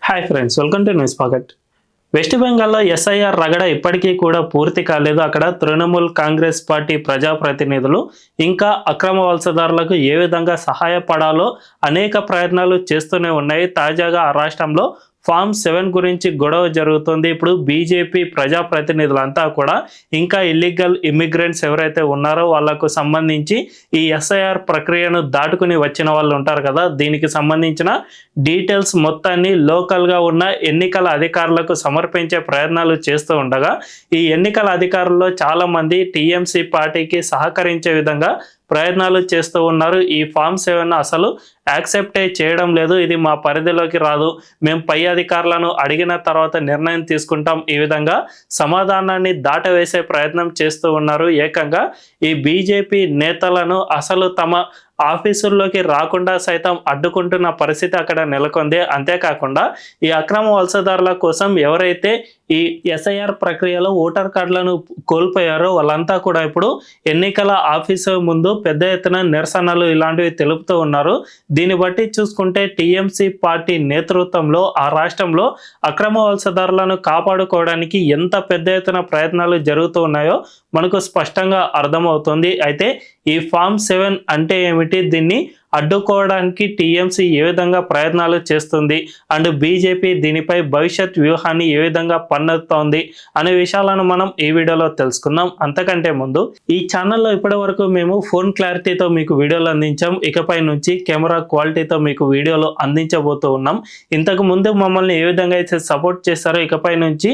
Hi friends, welcome to news pocket. West బెంగాల్లో SIR రగడ ఇప్పటికీ కూడా పూర్తి కాలేదు. అక్కడ తృణమూల్ కాంగ్రెస్ పార్టీ ప్రజాప్రతినిధులు ఇంకా అక్రమ వలసదారులకు ఏ విధంగా సహాయపడాలో అనేక ప్రయత్నాలు చేస్తూనే ఉన్నాయి. తాజాగా ఆ రాష్ట్రంలో ఫామ్ 7 గురించి గొడవ జరుగుతుంది. ఇప్పుడు బీజేపీ ప్రజాప్రతినిధులంతా కూడా ఇంకా ఇల్లీగల్ ఇమిగ్రెంట్స్ ఎవరైతే ఉన్నారో వాళ్లకు సంబంధించి ఈ ఎస్ఐఆర్ ప్రక్రియను దాటుకుని వచ్చిన వాళ్ళు ఉంటారు కదా, దీనికి సంబంధించిన డీటెయిల్స్ మొత్తాన్ని లోకల్గా ఉన్న ఎన్నికల అధికారులకు సమర్పించే ప్రయత్నాలు చేస్తూ ఉండగా ఈ ఎన్నికల అధికారుల్లో చాలామంది టీఎంసీ పార్టీకి సహకరించే విధంగా ప్రయత్నాలు చేస్తూ ఉన్నారు. ఈ ఫామ్ 7 అసలు యాక్సెప్టే చేయడం లేదు, ఇది మా పరిధిలోకి రాదు, మేము పై అధికారులను అడిగిన తర్వాత నిర్ణయం తీసుకుంటాం, ఈ విధంగా సమాధానాన్ని దాటవేసే ప్రయత్నం చేస్తూ ఉన్నారు. ఏకంగా ఈ బీజేపీ నేతలను అసలు తమ ఆఫీసుల్లోకి రాకుండా సైతం అడ్డుకుంటున్న పరిస్థితి అక్కడ నెలకొంది. అంతేకాకుండా ఈ అక్రమ వలసదారుల కోసం ఎవరైతే ఈ ఎస్ఐఆర్ ప్రక్రియలో ఓటర్ కార్డులను కోల్పోయారో వాళ్ళంతా కూడా ఇప్పుడు ఎన్నికల ఆఫీసు ముందు పెద్ద ఎత్తున నిరసనలు ఇలాంటివి తెలుపుతూ ఉన్నారు. దీన్ని బట్టి చూసుకుంటే టీఎంసీ పార్టీ నేతృత్వంలో ఆ రాష్ట్రంలో అక్రమ వలసదారులను కాపాడుకోవడానికి ఎంత పెద్ద ఎత్తున ప్రయత్నాలు జరుగుతూ ఉన్నాయో మనకు స్పష్టంగా అర్థమవుతుంది. అయితే ఈ ఫామ్ 7 అంటే ఏమిటి, దీన్ని అడ్డుకోవడానికి టీఎంసీ ఏ విధంగా ప్రయత్నాలు చేస్తుంది అండ్ బీజేపీ దీనిపై భవిష్యత్ వ్యూహాన్ని ఏ విధంగా పన్నుతోంది అనే విషయాలను మనం ఈ వీడియోలో తెలుసుకుందాం. అంతకంటే ముందు ఈ ఛానల్లో ఇప్పటి వరకు మేము ఫోన్ క్లారిటీతో మీకు వీడియోలు అందించాం, ఇకపై నుంచి కెమెరా క్వాలిటీతో మీకు వీడియోలు అందించబోతూ ఉన్నాం. ఇంతకు ముందు మమ్మల్ని ఏ విధంగా అయితే సపోర్ట్ చేస్తారో ఇకపై నుంచి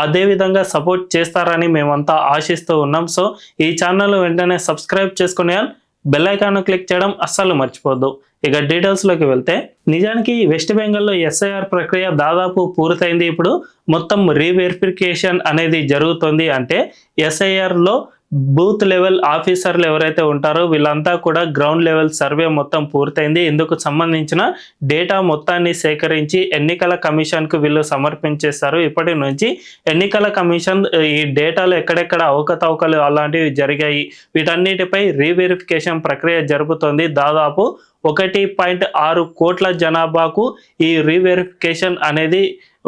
అదే విధంగా సపోర్ట్ చేస్తారని మేమంతా ఆశిస్తూ ఉన్నాం. సో ఈ ఛానల్ వెంటనే సబ్స్క్రైబ్ చేసుకునే బెల్ ఐకాన్ క్లిక్ చేయడం అస్సలు మర్చిపోద్దు. ఇక డీటెయిల్స్లోకి వెళ్తే, నిజానికి వెస్ట్ బెంగాల్లో ఎస్ఐఆర్ ప్రక్రియ దాదాపు పూర్తయింది. ఇప్పుడు మొత్తం రీవెరిఫికేషన్ అనేది జరుగుతుంది. అంటే ఎస్ఐఆర్లో బూత్ లెవెల్ ఆఫీసర్లు ఎవరైతే ఉంటారో వీళ్ళంతా కూడా గ్రౌండ్ లెవెల్ సర్వే మొత్తం పూర్తయింది. ఇందుకు సంబంధించిన డేటా మొత్తాన్ని సేకరించి ఎన్నికల కమిషన్కు వీళ్ళు సమర్పించేస్తారు. ఇప్పటి నుంచి ఎన్నికల కమిషన్ ఈ డేటాలో ఎక్కడెక్కడ అవకతవకలు అలాంటివి జరిగాయి వీటన్నిటిపై రీవెరిఫికేషన్ ప్రక్రియ జరుపుతోంది. దాదాపు 1.6 కోట్ల జనాభాకు ఈ రీవెరిఫికేషన్ అనేది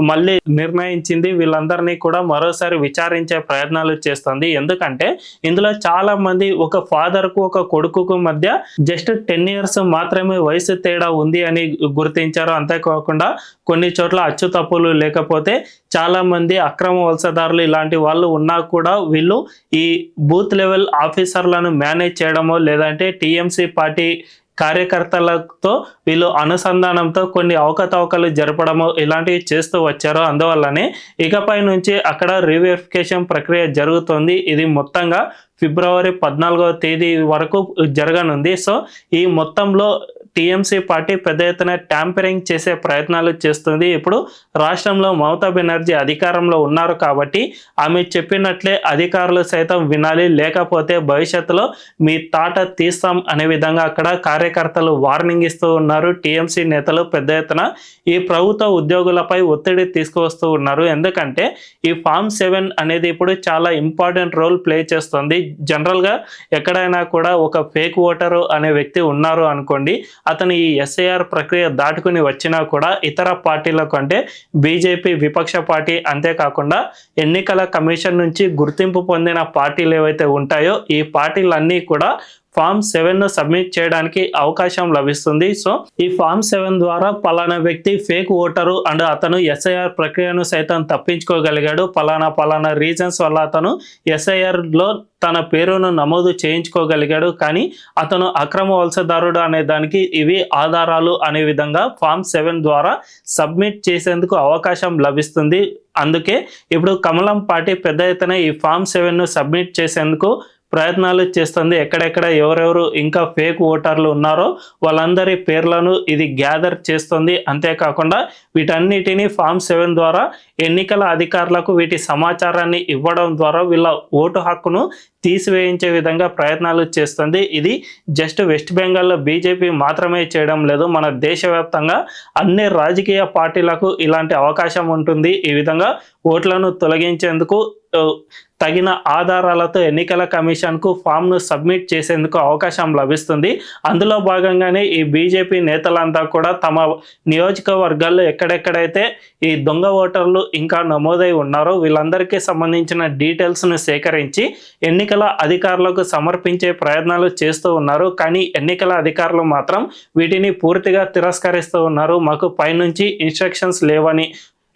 మళ్ళీ నిర్ణయించింది. వీళ్ళందరినీ కూడా మరోసారి విచారించే ప్రయత్నాలు చేస్తుంది. ఎందుకంటే ఇందులో చాలా మంది ఒక ఫాదర్కు ఒక కొడుకుకు మధ్య జస్ట్ 10 years మాత్రమే వయసు తేడా ఉంది అని గుర్తించారు. అంతేకాకుండా కొన్ని చోట్ల అచ్చు తప్పులు లేకపోతే చాలా మంది అక్రమ వలసదారులు ఇలాంటి వాళ్ళు ఉన్నా కూడా వీళ్ళు ఈ బూత్ లెవెల్ ఆఫీసర్లను మేనేజ్ చేయడమో లేదంటే టీఎంసీ పార్టీ కార్యకర్తలతో వీళ్ళు అనుసంధానంతో కొన్ని అవకతవకలు జరపడము ఇలాంటివి చేస్తూ వచ్చారు. అందువల్లనే ఇకపై నుంచి అక్కడ రీవెరిఫికేషన్ ప్రక్రియ జరుగుతుంది. ఇది మొత్తంగా ఫిబ్రవరి 14వ తేదీ వరకు జరగనుంది. సో ఈ మొత్తంలో టీఎంసీ పార్టీ పెద్ద ఎత్తున ట్యాంపరింగ్ చేసే ప్రయత్నాలు చేస్తుంది. ఇప్పుడు రాష్ట్రంలో మమతా బెనర్జీ అధికారంలో ఉన్నారు కాబట్టి ఆమె చెప్పినట్లే అధికారులు సైతం వినాలి, లేకపోతే భవిష్యత్తులో మీ తాట తీస్తాం అనే విధంగా అక్కడ కార్యకర్తలు వార్నింగ్ ఇస్తూ ఉన్నారు. టీఎంసీ నేతలు పెద్ద ఎత్తున ఈ ప్రభుత్వ ఉద్యోగులపై ఒత్తిడి తీసుకువస్తూ ఉన్నారు. ఎందుకంటే ఈ ఫామ్ 7 అనేది ఇప్పుడు చాలా ఇంపార్టెంట్ రోల్ ప్లే చేస్తుంది. జనరల్గా ఎక్కడైనా కూడా ఒక ఫేక్ ఓటరు అనే వ్యక్తి ఉన్నారు అనుకోండి, అతను ఈ ఎస్ఐఆర్ ప్రక్రియ దాటుకుని వచ్చినా కూడా ఇతర పార్టీలకు అంటే బీజేపీ విపక్ష పార్టీ అంతేకాకుండా ఎన్నికల కమిషన్ నుంచి గుర్తింపు పొందిన పార్టీలు ఏవైతే ఉంటాయో ఈ పార్టీలన్నీ కూడా ఫామ్ 7 సబ్మిట్ చేయడానికి అవకాశం లభిస్తుంది. సో ఈ ఫామ్ 7 ద్వారా పలానా వ్యక్తి ఫేక్ ఓటరు అండ్ అతను ఎస్ఐఆర్ ప్రక్రియను సైతం తప్పించుకోగలిగాడు, పలానా రీజన్స్ వల్ల అతను ఎస్ఐఆర్లో తన పేరును నమోదు చేయించుకోగలిగాడు, కానీ అతను అక్రమ వలసదారుడు అనే దానికి ఇవి ఆధారాలు అనే విధంగా ఫామ్ 7 ద్వారా సబ్మిట్ చేసేందుకు అవకాశం లభిస్తుంది. అందుకే ఇప్పుడు కమలం పార్టీ పెద్ద ఎత్తున ఈ ఫామ్ 7 సబ్మిట్ చేసేందుకు ప్రయత్నాలు చేస్తుంది. ఎక్కడెక్కడ ఎవరెవరు ఇంకా ఫేక్ ఓటర్లు ఉన్నారో వాళ్ళందరి పేర్లను ఇది గ్యాదర్ చేస్తుంది. అంతేకాకుండా వీటన్నిటిని ఫామ్ 7 ద్వారా ఎన్నికల అధికారులకు వీటి సమాచారాన్ని ఇవ్వడం ద్వారా వీళ్ళ ఓటు హక్కును తీసివేయించే విధంగా ప్రయత్నాలు చేస్తుంది. ఇది జస్ట్ వెస్ట్ బెంగాల్లో బీజేపీ మాత్రమే చేయడం లేదు, మన దేశవ్యాప్తంగా అన్ని రాజకీయ పార్టీలకు ఇలాంటి అవకాశం ఉంటుంది. ఈ విధంగా ఓట్లను తొలగించేందుకు తగిన ఆధారాలతో ఎన్నికల కమిషన్కు ఫామ్ను సబ్మిట్ చేసేందుకు అవకాశం లభిస్తుంది. అందులో భాగంగానే ఈ బీజేపీ నేతలంతా కూడా తమ నియోజకవర్గాల్లో ఎక్కడెక్కడైతే ఈ దొంగ ఓటర్లు ఇంకా నమోదై ఉన్నారో వీళ్ళందరికీ సంబంధించిన డీటెయిల్స్ను సేకరించి ఎన్నికల అధికారులకు సమర్పించే ప్రయత్నాలు చేస్తూ ఉన్నారు. కానీ ఎన్నికల అధికారులు మాత్రం వీటిని పూర్తిగా తిరస్కరిస్తూ ఉన్నారు. మాకు పైనుంచి ఇన్స్ట్రక్షన్స్ లేవని,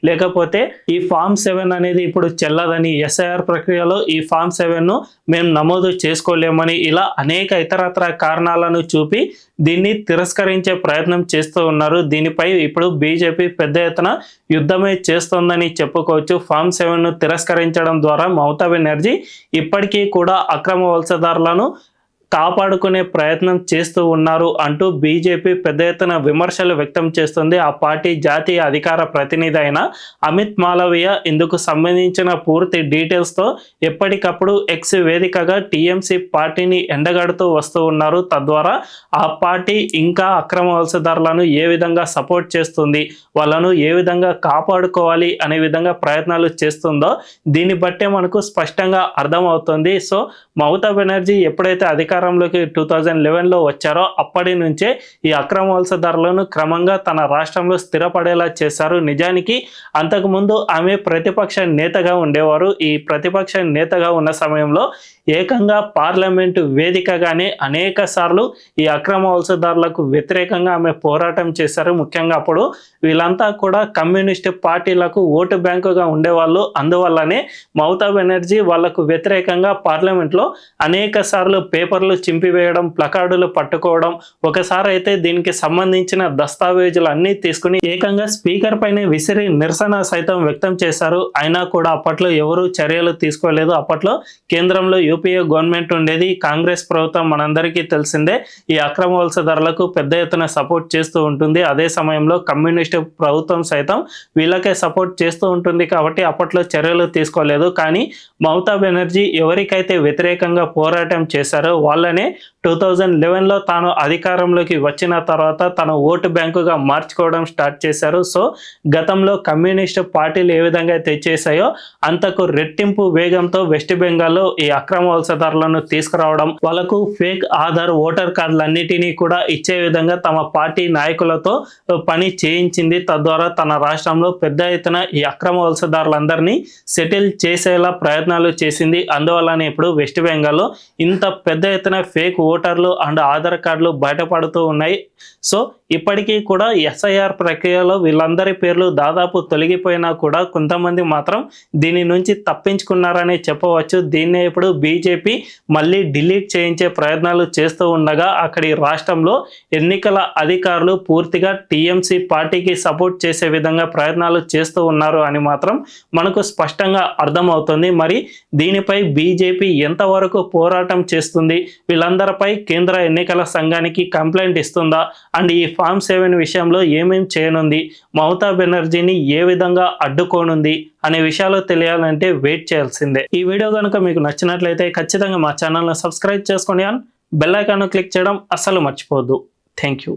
లేకపోతే ఈ ఫామ్ 7 అనేది ఇప్పుడు చెల్లదని, ఎస్ఐఆర్ ప్రక్రియలో ఈ ఫామ్ 7ను మేము నమోదు చేసుకోలేమని ఇలా అనేక ఇతరత్ర కారణాలను చూపి దీన్ని తిరస్కరించే ప్రయత్నం చేస్తూ ఉన్నారు. దీనిపై ఇప్పుడు బీజేపీ పెద్ద ఎత్తున యుద్ధమే చేస్తోందని చెప్పుకోవచ్చు. ఫామ్ 7ను తిరస్కరించడం ద్వారా మమతా బెనర్జీ ఇప్పటికీ కూడా అక్రమ వలసదారులను కాపాడుకునే ప్రయత్నం చేస్తూ ఉన్నారు అంటూ బీజేపీ పెద్ద ఎత్తున విమర్శలు వ్యక్తం చేస్తుంది. ఆ పార్టీ జాతీయ అధికార ప్రతినిధి అయిన అమిత్ మాలవీయ ఇందుకు సంబంధించిన పూర్తి డీటెయిల్స్తో ఎప్పటికప్పుడు ఎక్స్ వేదికగా టీఎంసీ పార్టీని ఎండగడుతూ వస్తూ ఉన్నారు. తద్వారా ఆ పార్టీ ఇంకా అక్రమ వలసదారులను ఏ విధంగా సపోర్ట్ చేస్తుంది, వాళ్ళను ఏ విధంగా కాపాడుకోవాలి అనే విధంగా ప్రయత్నాలు చేస్తుందో దీన్ని బట్టే మనకు స్పష్టంగా అర్థమవుతుంది. సో మమతా బెనర్జీ ఎప్పుడైతే అధికారంలోకి 2011లో వచ్చారో అప్పటి నుంచే ఈ అక్రమ వలసదారులను క్రమంగా తన రాష్ట్రంలో స్థిరపడేలా చేశారు. నిజానికి అంతకుముందు ఆమె ప్రతిపక్ష నేతగా ఉండేవారు. ఈ ప్రతిపక్ష నేతగా ఉన్న సమయంలో ఏకంగా పార్లమెంటు వేదికగానే అనేక సార్లు ఈ అక్రమ వలసదారులకు వ్యతిరేకంగా ఆమె పోరాటం చేశారు. ముఖ్యంగా అప్పుడు వీళ్ళంతా కూడా కమ్యూనిస్టు పార్టీలకు ఓటు బ్యాంకుగా ఉండేవాళ్ళు. అందువల్లనే మమతా బెనర్జీ వాళ్లకు వ్యతిరేకంగా పార్లమెంట్లో అనేక సార్లు పేపర్లు చింపివేయడం, ప్లకార్డులు పట్టుకోవడం, ఒకసారి అయితే దీనికి సంబంధించిన దస్తావేజులు అన్నీ తీసుకుని ఏకంగా స్పీకర్ పైన విసిరి నిరసన సైతం వ్యక్తం చేశారు. అయినా కూడా అప్పట్లో ఎవరు చర్యలు తీసుకోలేదు. అప్పట్లో కేంద్రంలో యూపీఏ గవర్నమెంట్ ఉండేది, కాంగ్రెస్ ప్రభుత్వం మనందరికీ తెలిసిందే ఈ అక్రమ వలసదారులకు పెద్ద ఎత్తున సపోర్ట్ చేస్తూ ఉంటుంది. అదే సమయంలో కమ్యూనిస్టు ప్రభుత్వం సైతం వీళ్ళకే సపోర్ట్ చేస్తూ ఉంటుంది కాబట్టి అప్పట్లో చర్యలు తీసుకోలేదు. కానీ మమతా బెనర్జీ ఎవరికైతే వ్యతిరేకంగా పోరాటం చేశారో వాళ్ళనే 2011లో తాను అధికారంలోకి వచ్చిన తర్వాత తన ఓటు బ్యాంకుగా మార్చుకోవడం స్టార్ట్ చేశారు. సో గతంలో కమ్యూనిస్టు పార్టీలు ఏ విధంగా అయితే చేశాయో అంతకు రెట్టింపు వేగంతో వెస్ట్ బెంగాల్లో ఈ అక్రమ వలసదారులను తీసుకురావడం, వాళ్ళకు ఫేక్ ఆధార్ ఓటర్ కార్డులన్నిటినీ కూడా ఇచ్చే విధంగా తమ పార్టీ నాయకులతో పని చేయించింది. తద్వారా తన రాష్ట్రంలో పెద్ద ఎత్తున ఈ అక్రమ వలసదారులందరినీ సెటిల్ చేసేలా ప్రయత్నాలు చేసింది. అందువల్లనే ఇప్పుడు వెస్ట్ బెంగాల్లో ఇంత పెద్ద ఎత్తున ఫేక్ ఓటర్లు అండ్ ఆధార్ కార్డులు బయటపడుతూ ఉన్నాయి. సో ఇప్పటికీ కూడా ఎస్ఐఆర్ ప్రక్రియలో వీళ్ళందరి పేర్లు దాదాపు తొలగిపోయినా కూడా కొంతమంది మాత్రం దీని నుంచి తప్పించుకున్నారని చెప్పవచ్చు. దీన్నే ఇప్పుడు బీజేపీ మళ్ళీ డిలీట్ చేయించే ప్రయత్నాలు చేస్తూ ఉండగా అక్కడి రాష్ట్రంలో ఎన్నికల అధికారులు పూర్తిగా టీఎంసీ పార్టీకి సపోర్ట్ చేసే విధంగా ప్రయత్నాలు చేస్తూ ఉన్నారు అని మాత్రం మనకు స్పష్టంగా అర్థమవుతుంది. మరి దీనిపై బీజేపీ ఎంతవరకు పోరాటం చేస్తుంది, వీళ్ళందరిపై కేంద్ర ఎన్నికల సంఘానికి కంప్లైంట్ ఇస్తుందా, అండ్ ఈ ఫామ్ 7 విషయంలో ఏమేం చేయనుంది, మమతా బెనర్జీని ఏ విధంగా అడ్డుకోనుంది అనే విషయాలు తెలియాలంటే వెయిట్ చేయాల్సిందే. ఈ వీడియో కనుక మీకు నచ్చినట్లయితే ఖచ్చితంగా మా ఛానల్ని సబ్స్క్రైబ్ చేసుకోండి అండ్ బెల్ ఐకాన్ క్లిక్ చేయడం అస్సలు మర్చిపోవద్దు. Thank you.